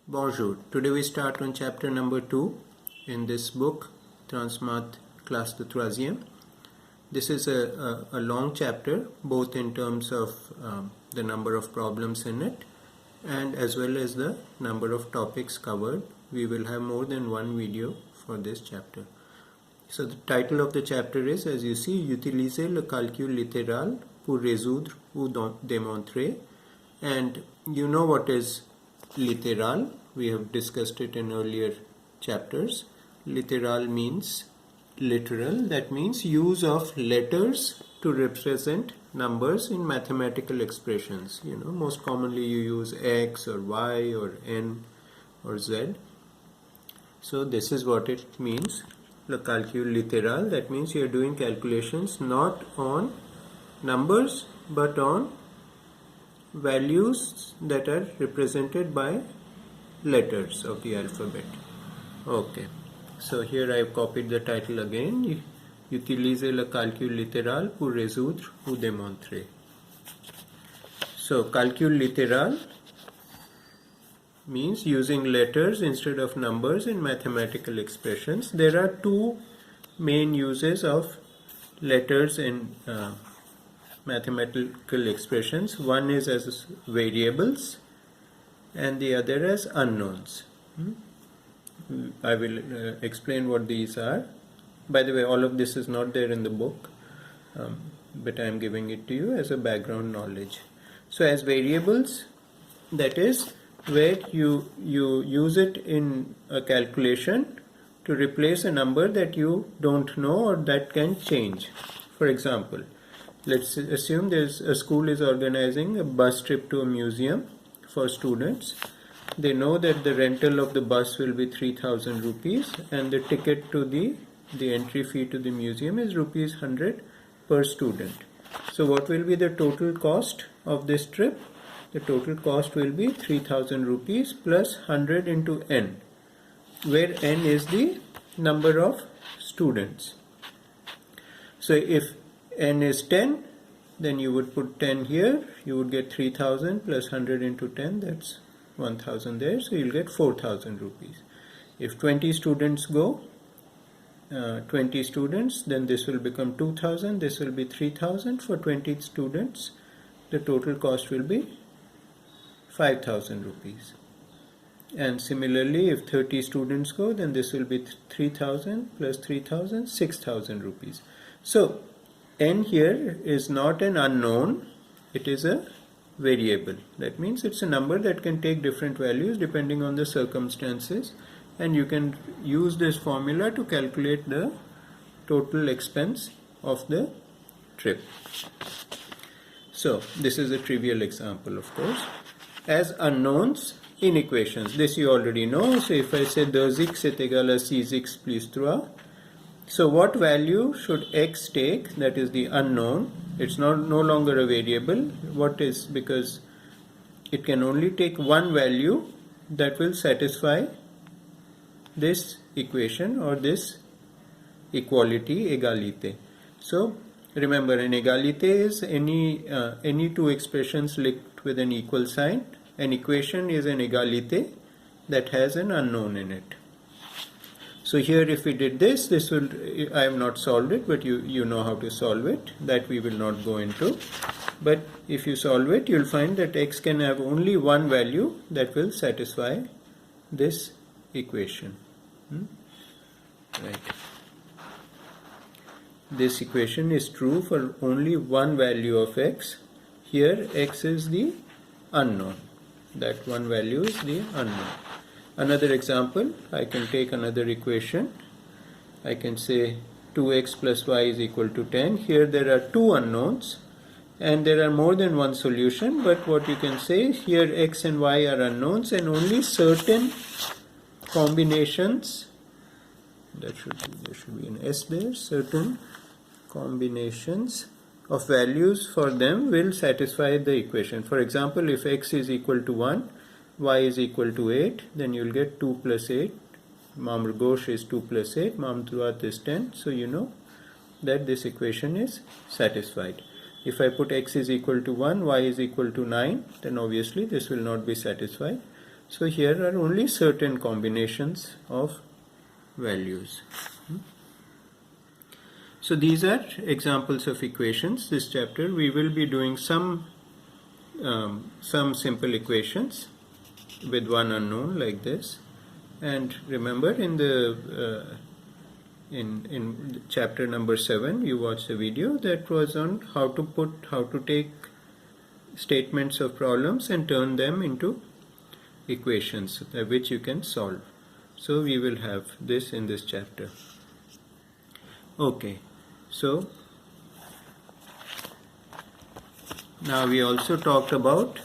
Bonjour. Today we start on chapter number 2 in this book, Transmath Classe de Troisième. This is a long chapter, both in terms of the number of problems in it and as well as the number of topics covered. We will have more than one video for this chapter. So the title of the chapter is, as you see, Utiliser le calcul littéral pour résoudre ou démontrer. And you know what is littéral. We have discussed it in earlier chapters. Littéral means literal. That means use of letters to represent numbers in mathematical expressions. You know, most commonly you use X or Y or N or Z. So this is what it means. Le calcul littéral. That means you are doing calculations not on numbers but on values that are represented by letters of the alphabet. Okay, so here I have copied the title again. Utiliser le calcul littéral pour résoudre ou démontrer. So calcul littéral means using letters instead of numbers in mathematical expressions. There are two main uses of letters in mathematical expressions. One is as variables and the other as unknowns. I will explain what these are. By the way, all of this is not there in the book, but I am giving it to you as a background knowledge. So as variables, that is where you use it in a calculation to replace a number that you don't know or that can change. For example, let's assume a school is organizing a bus trip to a museum for students. They know that the rental of the bus will be 3,000 rupees and the ticket to the entry fee to the museum is rupees 100 per student. So what will be the total cost of this trip? The total cost will be 3,000 rupees plus 100 into n, where n is the number of students. So if n is 10, then you would put 10 here, you would get 3,000 plus 100 into 10, that's 1,000 there, so you'll get 4,000 rupees. If 20 students go, 20 students, then this will become 2,000, this will be 3,000. For 20 students, the total cost will be 5,000 rupees. And similarly, if 30 students go, then this will be 3,000 plus 3,000, 6,000 rupees. So n here is not an unknown, it is a variable. That means it's a number that can take different values depending on the circumstances, and you can use this formula to calculate the total expense of the trip. So this is a trivial example, of course. As unknowns in equations, this you already know. So if I say 2x est égal à 6x plus 3, so what value should x take? That is the unknown. It's no longer a variable. What is? Because it can only take one value that will satisfy this equation or this equality, égalité. So remember, an égalité is any two expressions linked with an equal sign. An equation is an égalité that has an unknown in it. So here if we did this will, I have not solved it, but you know how to solve it. That we will not go into. But if you solve it, you'll find that x can have only one value that will satisfy this equation. Right. This equation is true for only one value of x. Here x is the unknown. That one value is the unknown. Another example, I can take another equation. I can say 2x plus y is equal to 10. Here there are two unknowns and there are more than one solution, but what you can say, here x and y are unknowns and only certain combinations, there should be an s there, certain combinations of values for them will satisfy the equation. For example, if x is equal to 1, y is equal to 8, then you'll get 2 plus 8. Membre gauche is 2 plus 8, membre droite is 10. So you know that this equation is satisfied. If I put x is equal to 1, y is equal to 9, then obviously this will not be satisfied. So here are only certain combinations of values. So these are examples of equations. This chapter we will be doing some simple equations with one unknown like this. And remember, in the in chapter number 7, you watched a video that was on how to take statements of problems and turn them into equations which you can solve. So we will have this in this chapter. Okay, so now we also talked about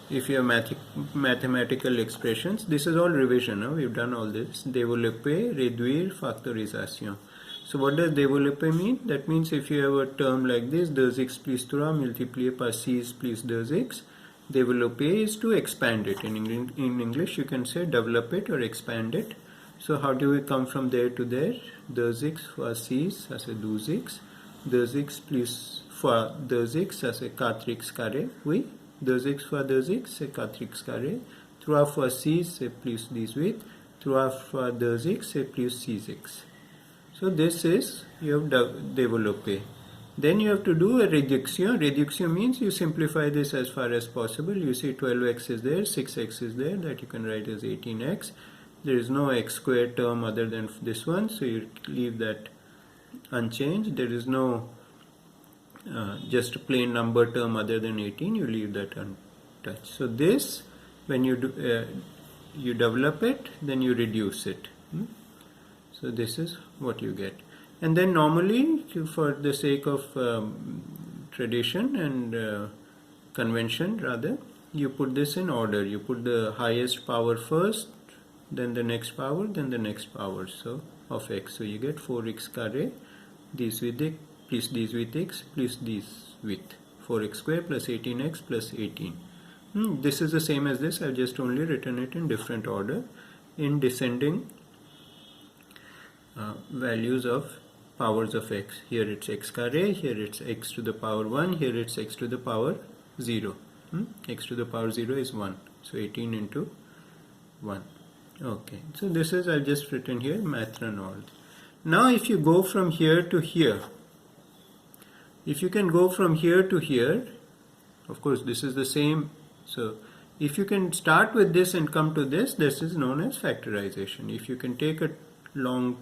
if you have mathematical expressions. This is all revision. Huh? We've done all this. Développer, réduire, factorisation. So what does développer mean? That means if you have a term like this, 2x plus 3 multiplié par 6 plus 2x, développer is to expand it. In English you can say develop it or expand it. So how do we come from there to there? 2x fois 6, ça c'est 12x. 2x plus fois 2x, ça c'est 4x carré. Oui, 2x fois 2x, c'est 4x carré. 3 fois 6, c'est plus 18. 3 fois 2x, c'est plus 6x. So this is, you have développé. Then you have to do a réduction. Réduction means you simplify this as far as possible. You see 12x is there, 6x is there, that you can write as 18x. There is no x squared term other than this one, so you leave that unchanged. There is no just a plain number term other than 18, you leave that untouched. So this, when you do, you develop it, then you reduce it. So this is what you get. And then normally, for the sake of tradition and convention rather, you put this in order. You put the highest power first, then the next power, then the next power, so of x. So you get 4x carré, this with x, plus this with x, plus this with 4x square plus 18x plus 18. This is the same as this. I've just only written it in different order in descending values of powers of x. Here it's x carré, here it's x to the power 1, here it's x to the power 0. X to the power 0 is 1. So 18 into 1. Okay, so this is, I've just written here math Renault. Now if you go from here to here, if you can go from here to here, of course this is the same. So if you can start with this and come to this, this is known as factorization. If you can take a long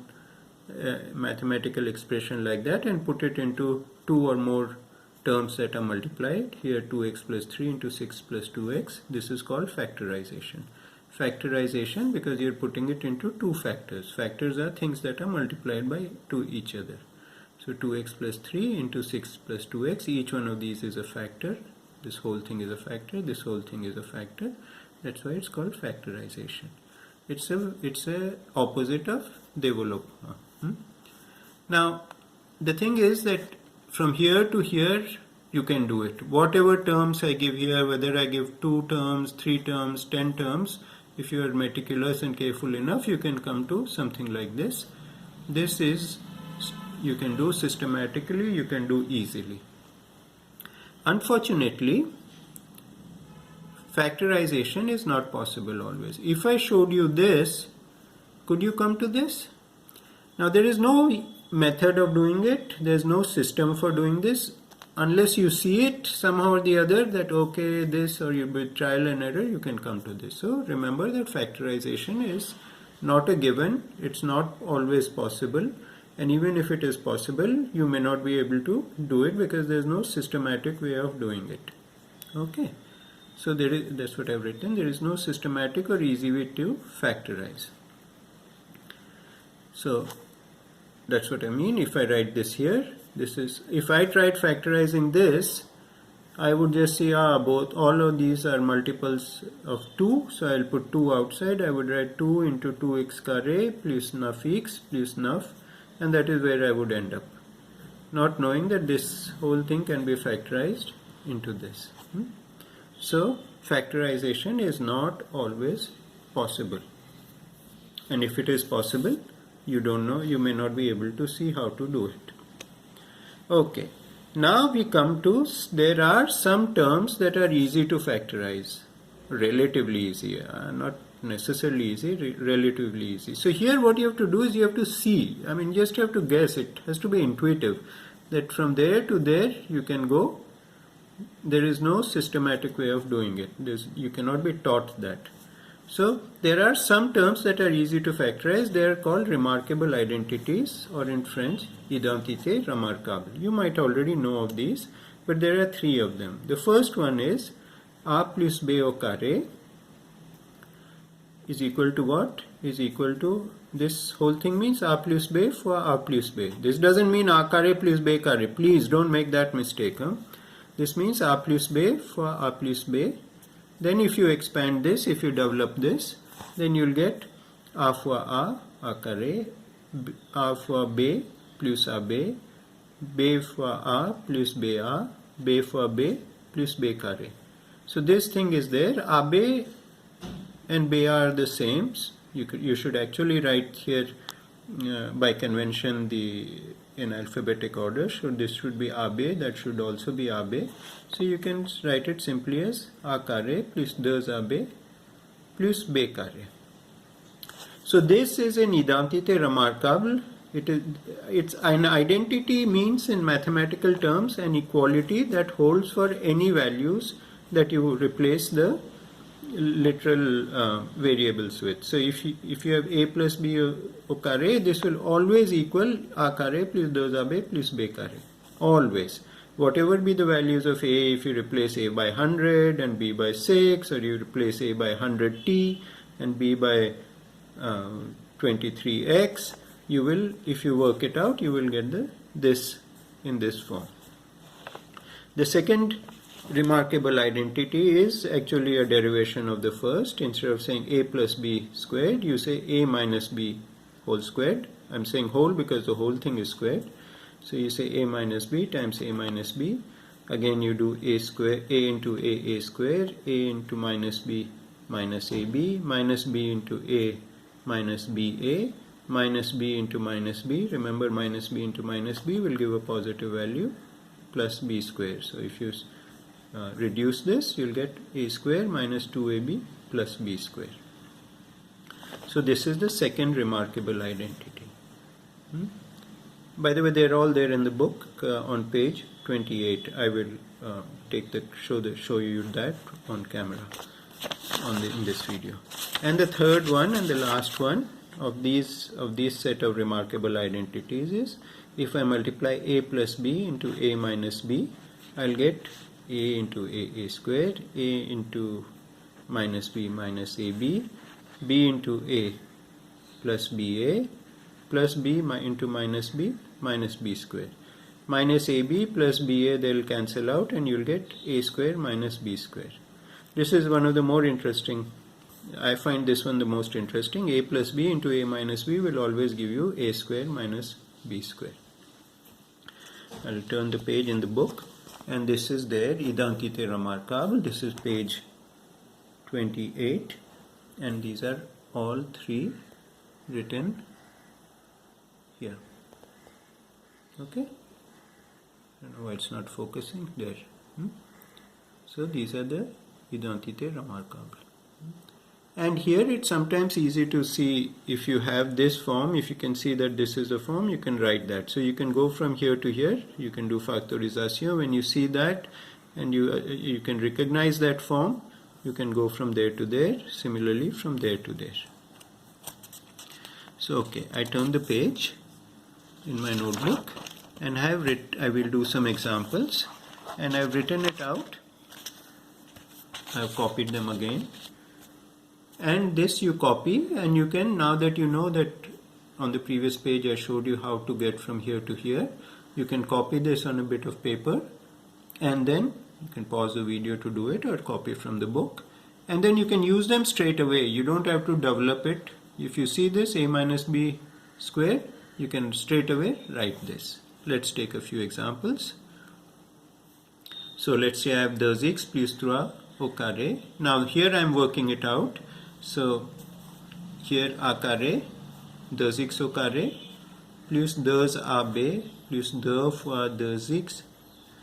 mathematical expression like that and put it into two or more terms that are multiplied, here 2x plus 3 into 6 plus 2x, this is called factorization. Factorization because you're putting it into two factors. Factors are things that are multiplied by each other. So 2x plus 3 into 6 plus 2x, each one of these is a factor. This whole thing is a factor, this whole thing is a factor. That's why it's called factorization. It's a opposite of développement. Now the thing is that from here to here you can do it. Whatever terms I give here, whether I give 2 terms, 3 terms, 10 terms, if you are meticulous and careful enough, you can come to something like this. This is, you can do systematically, you can do easily. Unfortunately, factorization is not possible always. If I showed you this, could you come to this? Now there is no method of doing it, there is no system for doing this, unless you see it somehow or the other that okay this, or you with trial and error you can come to this. So remember that factorization is not a given, it's not always possible, and even if it is possible you may not be able to do it because there is no systematic way of doing it. Okay, so that's what I've written, there is no systematic or easy way to factorize. So that's what I mean. If I write this here, this is, if I tried factorizing this, I would just say all of these are multiples of 2, so I'll put 2 outside. I would write 2 into 2x carré plus 9x plus 9, and that is where I would end up, not knowing that this whole thing can be factorized into this. So factorization is not always possible, and if it is possible, you don't know, you may not be able to see how to do it. Okay, now we come to, there are some terms that are easy to factorize. relatively easy, not necessarily easy, relatively easy. So here what you have to do is you have to see, I mean just you have to guess, it has to be intuitive, that from there to there you can go. There is no systematic way of doing it. You cannot be taught that. So there are some terms that are easy to factorize. They are called remarkable identities, or in French, identités remarquables. You might already know of these, but there are three of them. The first one is a plus b au carré is equal to what? Is equal to, this whole thing means a plus b for a plus b. This doesn't mean a carré plus b carré. Please don't make that mistake. This means a plus b for a plus b. Then if you expand this, if you develop this, then you'll get a fois a carré, a fois b plus a b, b fois a plus b fois b plus b carré. So this thing is there. A b and b are the same. You should actually write here by convention in alphabetic order. So this should be AB, that should also be AB. So you can write it simply as A carré plus 2AB plus B carré. So this is an identité remarquable. It's an identity, means in mathematical terms an equality that holds for any values that you replace the literal variables with. So if you have a plus b au carré, this will always equal a carré plus 2ab plus b carré. Always. Whatever be the values of a, if you replace a by 100 and b by 6, or you replace a by 100t and b by 23x, you will, if you work it out, you will get this in this form. The second remarkable identity is actually a derivation of the first. Instead of saying a plus b squared, you say a minus b whole squared. I'm saying whole because the whole thing is squared. So you say a minus b times a minus b. Again you do a square, a into a square, a into minus b minus ab, minus b into a minus ba, minus b into minus b. Remember, minus b into minus b will give a positive value, plus b square. So if you reduce this, you'll get a square minus 2ab plus b square. So this is the second remarkable identity. By the way, they're all there in the book on page 28. I will show you that on camera in this video. And the third one and the last one of these set of remarkable identities is, if I multiply a plus b into a minus b, I'll get a into a squared, a into minus b minus ab, b into a plus ba, plus b into minus b squared. Minus ab plus ba, they'll cancel out and you'll get a square minus b square. This is one of the more interesting. I find this one the most interesting. A plus b into a minus b will always give you a square minus b square. I'll turn the page in the book. And this is there, identité remarquable. This is page 28, and these are all three written here. Okay? I don't know why it's not focusing there. So these are the identité remarquable. And here it's sometimes easy to see, if you have this form, if you can see that this is a form, you can write that. So you can go from here to here, you can do factorization. When you see that and you can recognize that form, you can go from there to there, similarly from there to there. So okay, I turn the page in my notebook and I will do some examples, and I've written it out. I've copied them again. And this you copy, and you can, now that you know that on the previous page I showed you how to get from here to here, you can copy this on a bit of paper, and then you can pause the video to do it or copy from the book, and then you can use them straight away. You don't have to develop it. If you see this a minus b square, you can straight away write this. Let's take a few examples. So let's say I have 2x plus 3 au carré. Now here I am working it out. So here a carré, 2x au carré plus 2ab plus 2 fois 2x.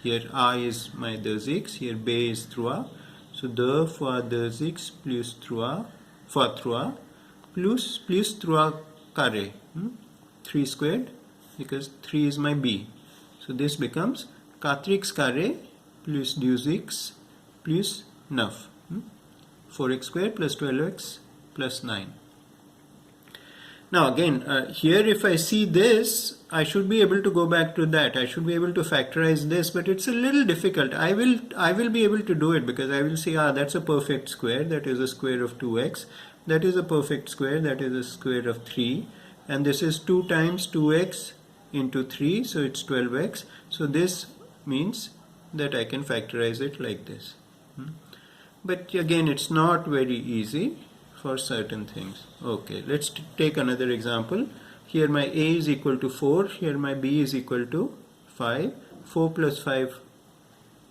Here a is my 2x, here b is 3. So 2 fois 2x plus 3 fois 3 plus 3 carré, 3 squared, because 3 is my b. So this becomes 4x carré plus 12x plus 9. 4x squared plus 12x plus 9. Now again, here if I see this, I should be able to go back to that. I should be able to factorize this, but it's a little difficult. I will be able to do it, because I will say, that's a perfect square. That is a square of 2x. That is a perfect square. That is a square of 3. And this is 2 times 2x into 3. So it's 12x. So this means that I can factorize it like this. But again, it's not very easy for certain things. Okay, let's take another example. Here my a is equal to 4, here my b is equal to 5. 4 plus 5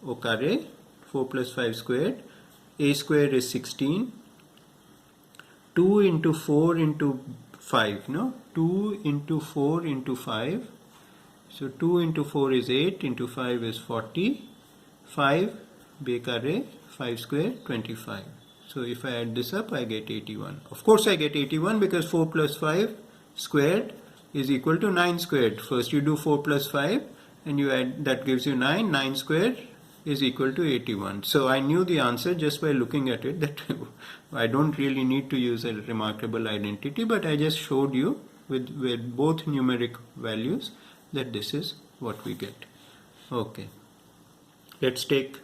au carré, 4 plus 5 squared. A square is 16. 2 into 4 into 5, no? 2 into 4 into 5. So 2 into 4 is 8, into 5 is 40. 5 b carré, 5 square, 25. So if I add this up, I get 81. Of course I get 81 because 4 plus 5 squared is equal to 9 squared. First you do 4 plus 5 and you add, that gives you 9. 9 squared is equal to 81. So I knew the answer just by looking at it, that I don't really need to use a remarkable identity, but I just showed you with both numeric values that this is what we get. Okay. Let's take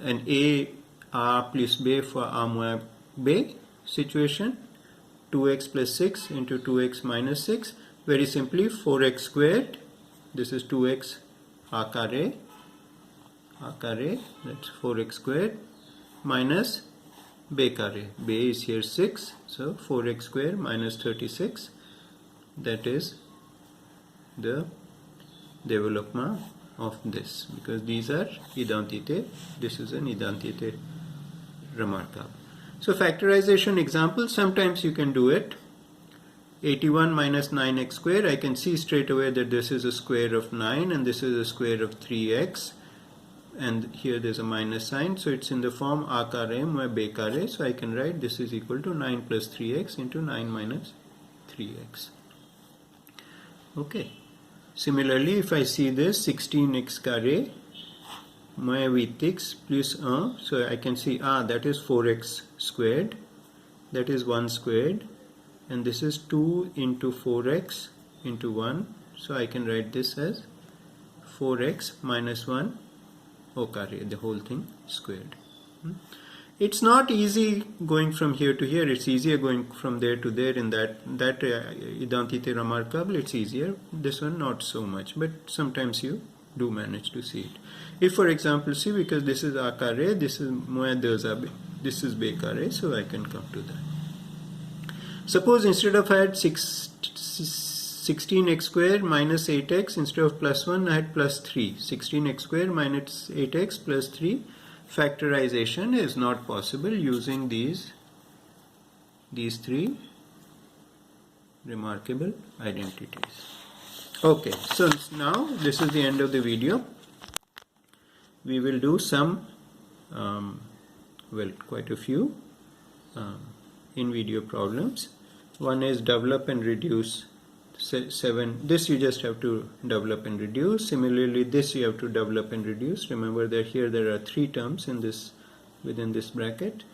an a plus b for a moins b situation. 2x plus 6 into 2x minus 6. Very simply 4x squared. This is 2x a carré. A carré, that's 4x squared minus b carré. b is here 6. So 4x squared minus 36. That is the development of this, because these are identités. This is an identité remarkable. So factorization example, sometimes you can do it. 81 minus 9x squared, I can see straight away that this is a square of 9 and this is a square of 3x, and here there's a minus sign, so it's in the form a carré moins b carré. So I can write this is equal to 9 plus 3x into 9 minus 3x. Okay. Similarly, if I see this 16x carré moins 8x plus 1, so I can see that is 4x squared, that is 1 squared, and this is 2 into 4x into 1, so I can write this as 4x minus 1 au carré, the whole thing squared. It's not easy going from here to here, it's easier going from there to there. In that identité remarkable, it's easier. This one not so much, but sometimes you do manage to see it. If for example, see, because this is a carré, this is moins 2ab, this is b carré, so I can come to that. Suppose instead of I had 16x squared minus 8x, instead of plus 1 I had plus 3. 16x squared minus 8x plus 3. Factorization is not possible using these three remarkable identities. Okay, so now this is the end of the video. We will do some, quite a few in-video problems. One is develop and reduce 7. This you just have to develop and reduce. Similarly, this you have to develop and reduce. Remember that here there are 3 terms in this, within this bracket.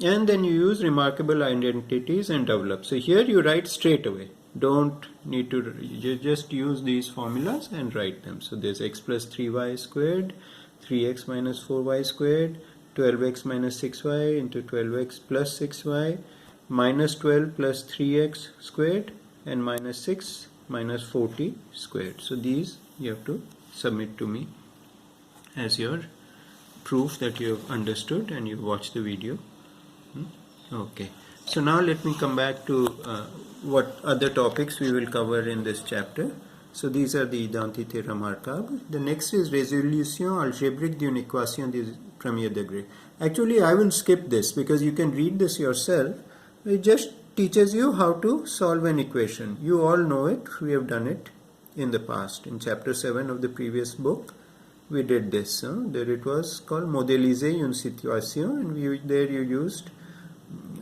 And then you use remarkable identities and develop. So here you write straight away. Don't need to, you just use these formulas and write them. So there's x plus 3y squared, 3x minus 4y squared, 12x minus 6y into 12x plus 6y, minus 12 plus 3x squared, and minus 6 minus 40 squared. So these you have to submit to me as your proof that you have understood and you watched the video. Okay, so now let me come back to what other topics we will cover in this chapter. So these are the identités remarquables. The next is résolution algébrique d'une équation de premier degré. Actually, I will skip this because you can read this yourself. It just teaches you how to solve an equation. You all know it. We have done it in the past in chapter 7 of the previous book. we did this. There it was called modéliser une situation, and there you used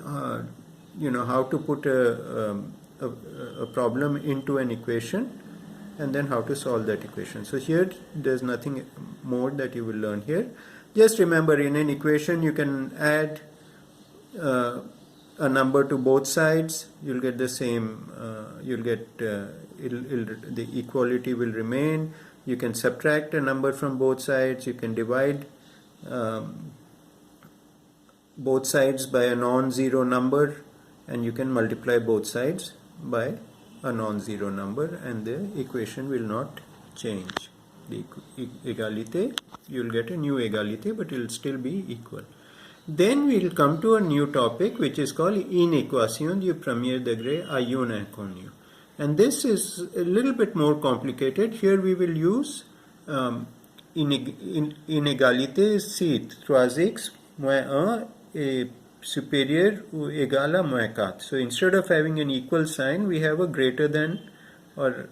how to put a problem into an equation and then how to solve that equation. So here there's nothing more that you will learn here. Just remember, in an equation you can add a number to both sides, you'll get the same, the equality will remain. You can subtract a number from both sides, you can divide both sides by a non-zero number, and you can multiply both sides by a non-zero number, and the equation will not change. The égalité, you'll get a new égalité, but it will still be equal. Then we will come to a new topic which is called inéquation du premier degré à un inconnu. And this is a little bit more complicated. Here we will use inégalité si 3x moins 1 est supérieur ou égal à moins 4. So instead of having an equal sign, we have a greater than or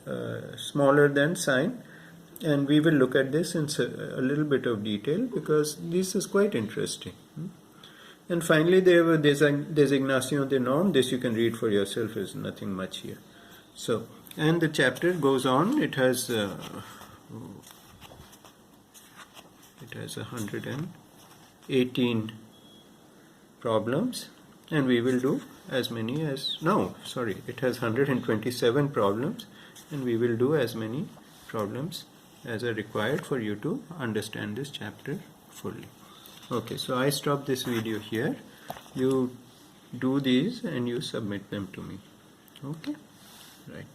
smaller than sign. And we will look at this in a little bit of detail because this is quite interesting. And finally, there were designation des normes. This you can read for yourself. There's nothing much here. So, and the chapter goes on. It has 118 problems, and we will do as many as it has 127 problems, and we will do as many problems as are required for you to understand this chapter fully. Okay, so I stop this video here. You do these and you submit them to me. Okay, right.